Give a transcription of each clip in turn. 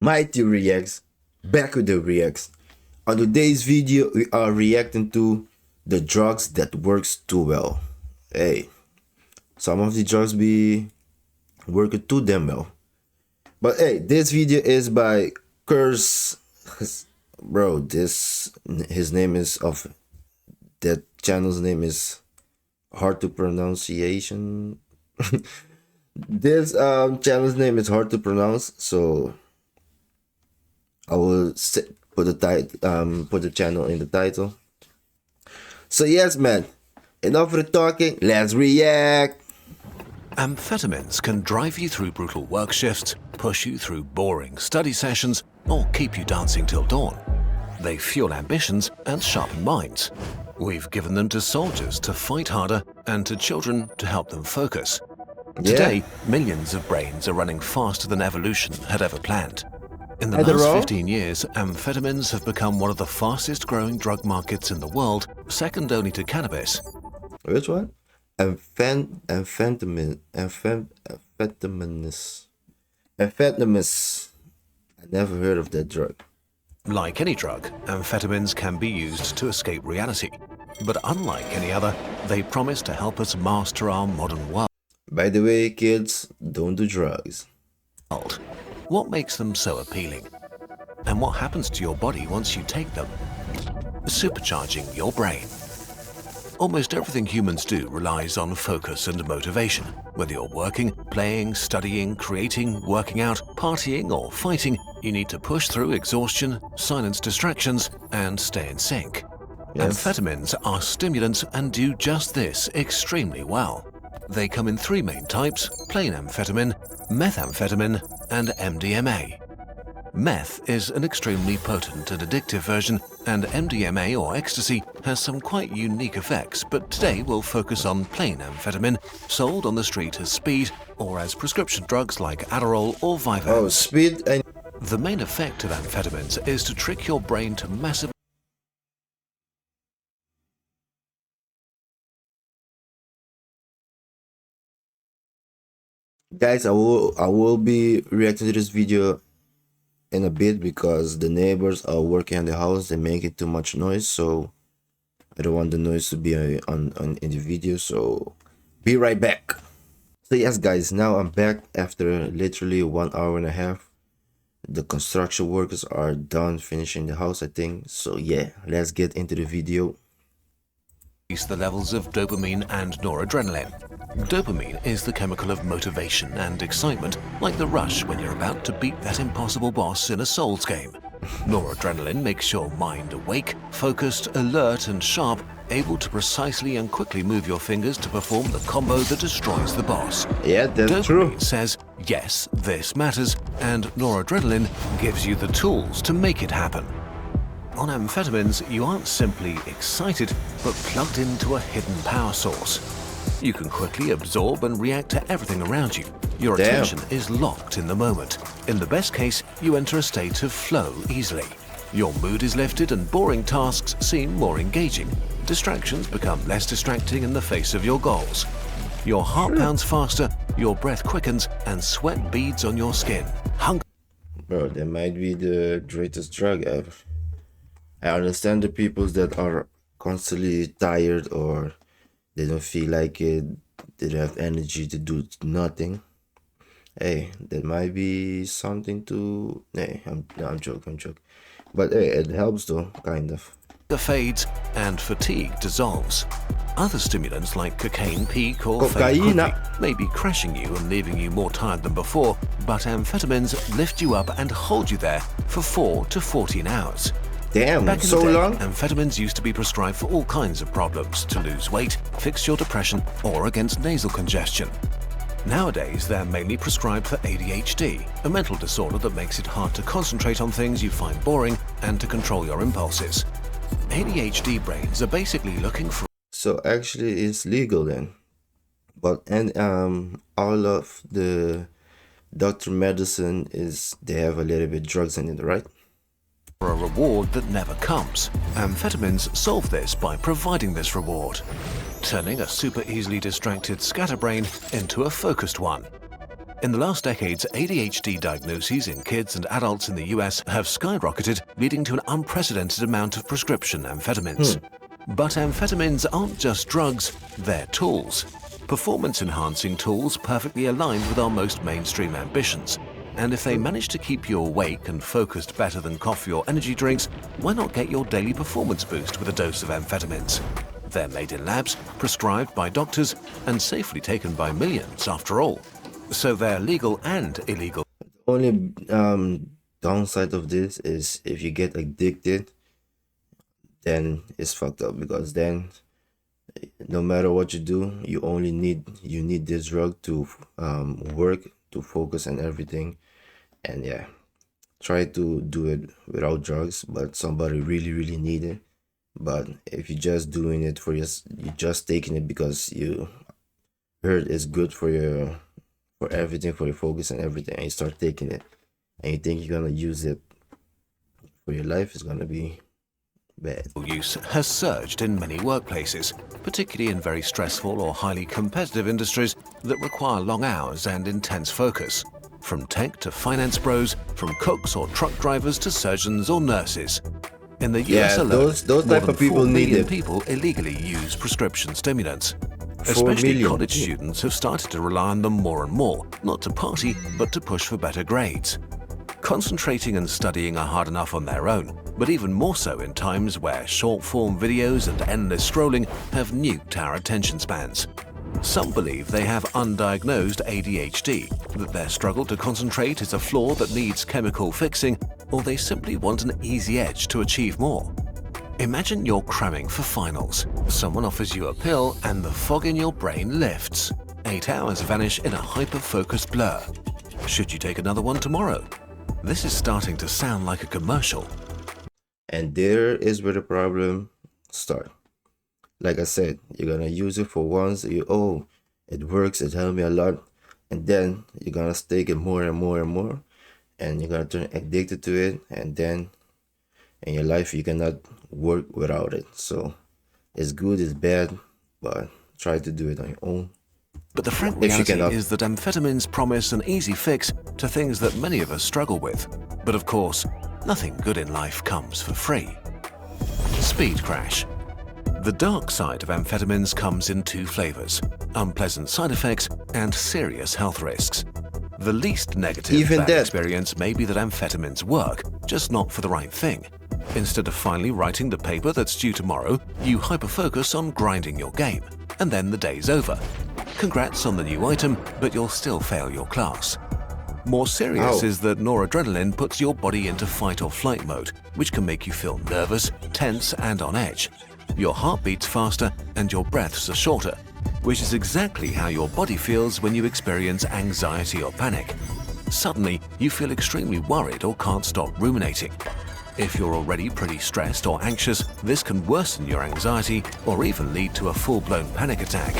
Mightyreacts, back with the reacts. On today's video, we are reacting to the drugs that works too well. Hey, some of the drugs be working too damn well. But hey, this video is by bro, his name is of that channel's name is hard to pronunciation. This channel's name is hard to pronounce, so I will put the channel in the title. So yes, man, enough of the talking, let's react. Amphetamines can drive you through brutal work shifts, push you through boring study sessions, or keep you dancing till dawn. They fuel ambitions and sharpen minds. We've given them to soldiers to fight harder and to children to help them focus. Today, millions of brains are running faster than evolution had ever planned. In the last 15 years, amphetamines have become one of the fastest growing drug markets in the world, second only to cannabis. Which one? Amphetamines. I never heard of that drug. Like any drug, amphetamines can be used to escape reality. But unlike any other, they promise to help us master our modern world. By the way, kids, don't do drugs. What makes them so appealing? And what happens to your body once you take them? Supercharging your brain. Almost everything humans do relies on focus and motivation. Whether you're working, playing, studying, creating, working out, partying, or fighting, you need to push through exhaustion, silence distractions, and stay in sync. Yes. Amphetamines are stimulants and do just this extremely well. They come in three main types: plain amphetamine, methamphetamine, and MDMA. Meth is an extremely potent and addictive version, and MDMA or ecstasy has some quite unique effects, but today we'll focus on plain amphetamine, sold on the street as speed or as prescription drugs like Adderall or Vyvanse. Oh, speed and... The main effect of amphetamines is to trick your brain to massively... Guys, I will be reacting to this video in a bit because the neighbors are working on the house. They make it too much noise, so I don't want the noise to be in the video. So be right back. So yes, guys, now I'm back after literally 1 hour and a half. The construction workers are done finishing the house, I think. So yeah, let's get into the video. The levels of dopamine and noradrenaline. Dopamine is the chemical of motivation and excitement, like the rush when you're about to beat that impossible boss in a Souls game. Noradrenaline makes your mind awake, focused, alert, and sharp, able to precisely and quickly move your fingers to perform the combo that destroys the boss. Yeah, that's Dopamine true. Says, yes, this matters, and noradrenaline gives you the tools to make it happen. On amphetamines, you aren't simply excited, but plugged into a hidden power source. You can quickly absorb and react to everything around you. Your attention is locked in the moment. In the best case, you enter a state of flow easily. Your mood is lifted and boring tasks seem more engaging. Distractions become less distracting in the face of your goals. Your heart pounds faster, your breath quickens, and sweat beads on your skin. Bro, that might be the greatest drug ever. I understand the people that are constantly tired or they don't feel like it, they don't have energy to do nothing. Hey, that might be something to... Hey, I'm joking. But hey, it helps though, kind of. Fades and fatigue dissolves. Other stimulants like cocaine, peak, or quickly may be crashing you and leaving you more tired than before, but amphetamines lift you up and hold you there for 4 to 14 hours. Damn, back in so the day, long? Amphetamines used to be prescribed for all kinds of problems, to lose weight, fix your depression, or against nasal congestion. Nowadays, they're mainly prescribed for ADHD, a mental disorder that makes it hard to concentrate on things you find boring and to control your impulses. ADHD brains are basically looking for... So actually it's legal then. But all of the doctor medicine is, they have a little bit drugs in it, right? For a reward that never comes. Amphetamines solve this by providing this reward, turning a super easily distracted scatterbrain into a focused one. In the last decades, ADHD diagnoses in kids and adults in the US have skyrocketed, leading to an unprecedented amount of prescription amphetamines. But amphetamines aren't just drugs, they're tools. Performance-enhancing tools perfectly aligned with our most mainstream ambitions. And if they manage to keep you awake and focused better than coffee or energy drinks, why not get your daily performance boost with a dose of amphetamines? They're made in labs, prescribed by doctors, and safely taken by millions after all. So they're legal and illegal. Only downside of this is if you get addicted, then it's fucked up, because then no matter what you do, you need this drug to work, to focus and everything. And yeah, try to do it without drugs, but somebody really need it. But if you're just doing it you're just taking it because you heard it's good for everything, for your focus and everything, and you start taking it and you think you're gonna use it for your life, it's gonna be bad. Use has surged in many workplaces, particularly in very stressful or highly competitive industries that require long hours and intense focus. From tech to finance bros, from cooks or truck drivers to surgeons or nurses. In the US alone, those more type than of people 4 need million it. people illegally use prescription stimulants. 4 Especially million. college students have started to rely on them more and more, not to party, but to push for better grades. Concentrating and studying are hard enough on their own, but even more so in times where short-form videos and endless scrolling have nuked our attention spans. Some believe they have undiagnosed ADHD, that their struggle to concentrate is a flaw that needs chemical fixing, or they simply want an easy edge to achieve more. Imagine you're cramming for finals. Someone offers you a pill and the fog in your brain lifts. 8 hours vanish in a hyper-focused blur. Should you take another one tomorrow? This is starting to sound like a commercial. And there is where the problem starts. Like I said, you're gonna use it for once, it works, it helped me a lot, and then you're gonna take it more and more and more, and you're gonna turn addicted to it, and then in your life you cannot work without it. So it's good, it's bad, but try to do it on your own. But the frank If you reality cannot. is that amphetamines promise an easy fix to things that many of us struggle with. But of course, nothing good in life comes for free. Speed crash. The dark side of amphetamines comes in 2 flavors: unpleasant side effects and serious health risks. The least negative Even bad that. experience may be that amphetamines work, just not for the right thing. Instead of finally writing the paper that's due tomorrow, you hyper-focus on grinding your game, and then the day's over. Congrats on the new item, but you'll still fail your class. More serious Ow. is that noradrenaline puts your body into fight or flight mode, which can make you feel nervous, tense, and on edge. Your heart beats faster and your breaths are shorter, which is exactly how your body feels when you experience anxiety or panic. Suddenly, you feel extremely worried or can't stop ruminating. If you're already pretty stressed or anxious, this can worsen your anxiety or even lead to a full-blown panic attack.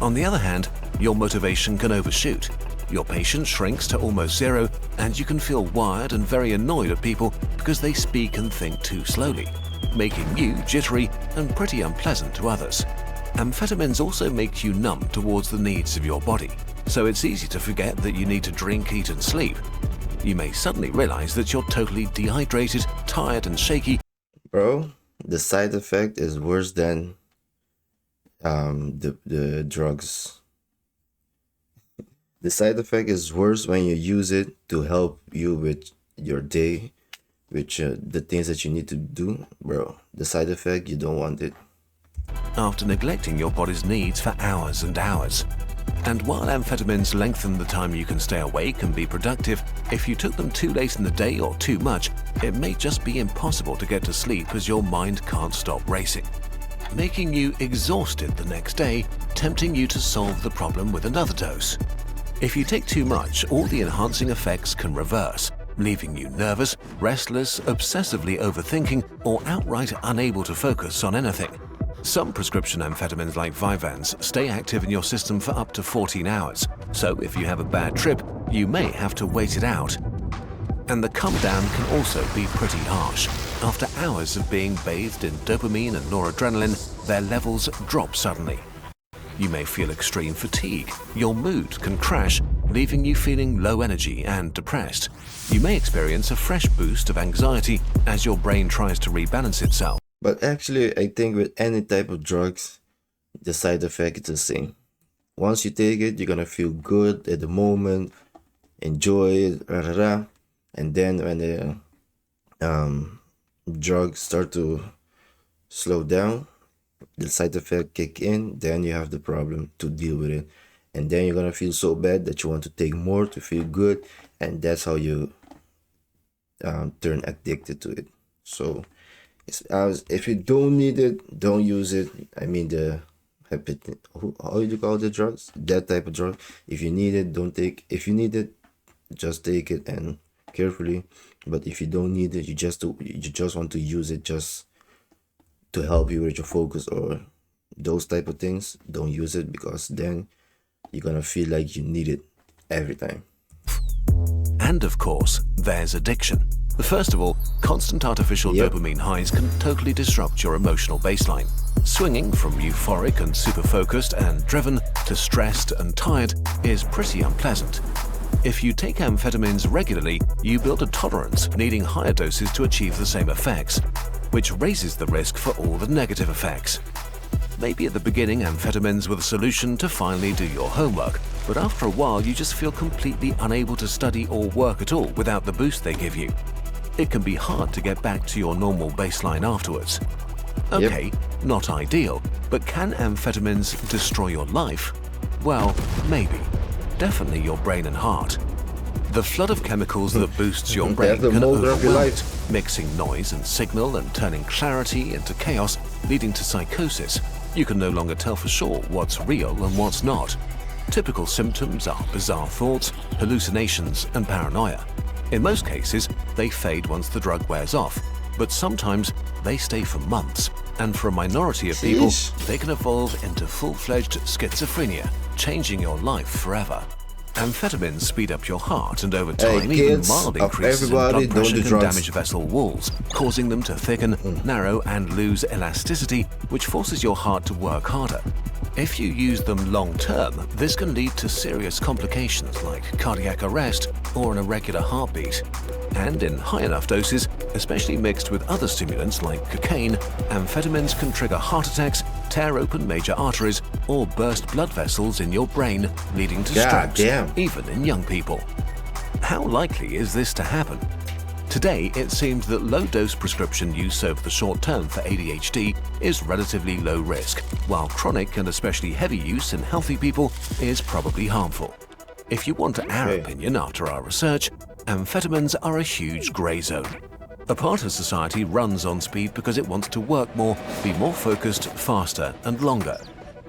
On the other hand, your motivation can overshoot. Your patience shrinks to almost zero, and you can feel wired and very annoyed at people because they speak and think too slowly, making you jittery and pretty unpleasant to others. Amphetamines also make you numb towards the needs of your body, so it's easy to forget that you need to drink, eat, and sleep. You may suddenly realize that you're totally dehydrated, tired, and shaky. Bro, the side effect is worse than the drugs. The side effect is worse when you use it to help you with your day, with the things that you need to do. Bro, the side effect, you don't want it. After neglecting your body's needs for hours and hours. And while amphetamines lengthen the time you can stay awake and be productive, if you took them too late in the day or too much, it may just be impossible to get to sleep as your mind can't stop racing, making you exhausted the next day, tempting you to solve the problem with another dose. If you take too much, all the enhancing effects can reverse, leaving you nervous, restless, obsessively overthinking, or outright unable to focus on anything. Some prescription amphetamines like Vyvanse stay active in your system for up to 14 hours, so if you have a bad trip, you may have to wait it out. And the come down can also be pretty harsh. After hours of being bathed in dopamine and noradrenaline, their levels drop suddenly. You may feel extreme fatigue, your mood can crash, leaving you feeling low energy and depressed. You may experience a fresh boost of anxiety as your brain tries to rebalance itself. But actually, I think with any type of drugs, the side effect is the same. Once you take it, you're gonna feel good at the moment, enjoy it, rah, rah, rah. And then when the drugs start to slow down, the side effect kick in, then you have the problem to deal with it. And then you're gonna feel so bad that you want to take more to feel good, and that's how you turn addicted to it. So if you don't need it, don't use it. I mean how do you call the drugs? That type of drug. If you need it, don't take. If you need it, just take it and carefully. But if you don't need it, you just want to use it just to help you with your focus or those type of things, don't use it, because then you're gonna feel like you need it every time. And of course, there's addiction. First of all, constant artificial dopamine highs can totally disrupt your emotional baseline. Swinging from euphoric and super focused and driven to stressed and tired is pretty unpleasant. If you take amphetamines regularly, you build a tolerance, needing higher doses to achieve the same effects, which raises the risk for all the negative effects. Maybe at the beginning amphetamines were the solution to finally do your homework, but after a while you just feel completely unable to study or work at all without the boost they give you. It can be hard to get back to your normal baseline afterwards. Okay, not ideal, but can amphetamines destroy your life? Well, maybe. Definitely your brain and heart. The flood of chemicals that boosts your brain can overwhelm it, mixing noise and signal and turning clarity into chaos, leading to psychosis. You can no longer tell for sure what's real and what's not. Typical symptoms are bizarre thoughts, hallucinations, and paranoia. In most cases, they fade once the drug wears off, but sometimes they stay for months, and for a minority of people, they can evolve into full-fledged schizophrenia, changing your life forever. Amphetamines speed up your heart, and over time even mild increases in blood pressure can damage vessel walls, causing them to thicken, narrow, and lose elasticity, which forces your heart to work harder. If you use them long-term, this can lead to serious complications like cardiac arrest or an irregular heartbeat. And in high enough doses, especially mixed with other stimulants like cocaine, amphetamines can trigger heart attacks, tear open major arteries, or burst blood vessels in your brain, leading to strokes, even in young people. How likely is this to happen? Today, it seems that low-dose prescription use over the short term for ADHD is relatively low risk, while chronic and especially heavy use in healthy people is probably harmful. If you want our opinion after our research, amphetamines are a huge grey zone. A part of society runs on speed because it wants to work more, be more focused, faster and longer.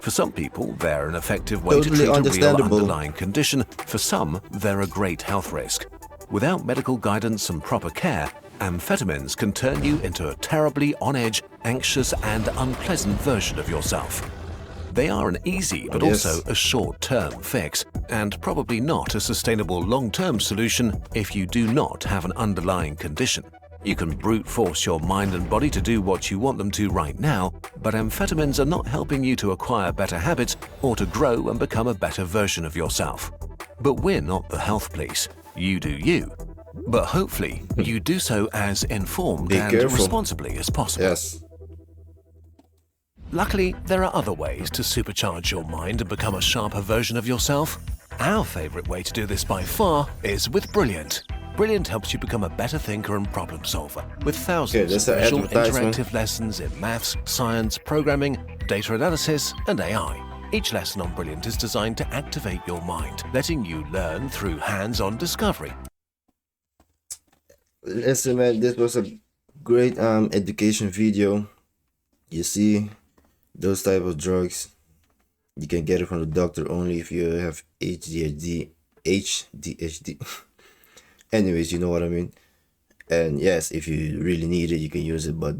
For some people, they're an effective way to treat a real underlying condition. For some, they're a great health risk. Without medical guidance and proper care, amphetamines can turn you into a terribly on-edge, anxious and unpleasant version of yourself. They are an easy but also a short-term fix, and probably not a sustainable long-term solution if you do not have an underlying condition. You can brute force your mind and body to do what you want them to right now, but amphetamines are not helping you to acquire better habits or to grow and become a better version of yourself. But we're not the health police. You do you. But hopefully, you do so as informed and responsibly as possible. Yes. Luckily, there are other ways to supercharge your mind and become a sharper version of yourself. Our favorite way to do this by far is with Brilliant. Brilliant helps you become a better thinker and problem solver with thousands of visual interactive lessons in maths, science, programming, data analysis, and AI. Each lesson on Brilliant is designed to activate your mind, letting you learn through hands-on discovery. Listen, man, this was a great education video. You see, those type of drugs, you can get it from the doctor only if you have ADHD. Anyways, you know what I mean. And yes, if you really need it, you can use it, but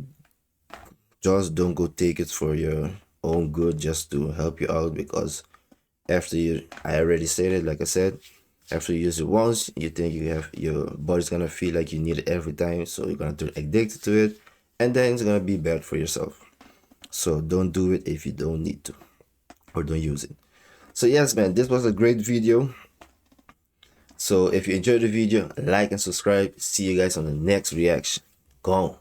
just don't go take it for your own good, just to help you out, because after I already said it, like I said, after you use it once, you think your body's gonna feel like you need it every time, so you're gonna turn addicted to it, and then it's gonna be bad for yourself. So don't do it if you don't need to, or don't use it. So yes, man, this was a great video. So if you enjoyed the video, like and subscribe. See you guys on the next reaction. Go on.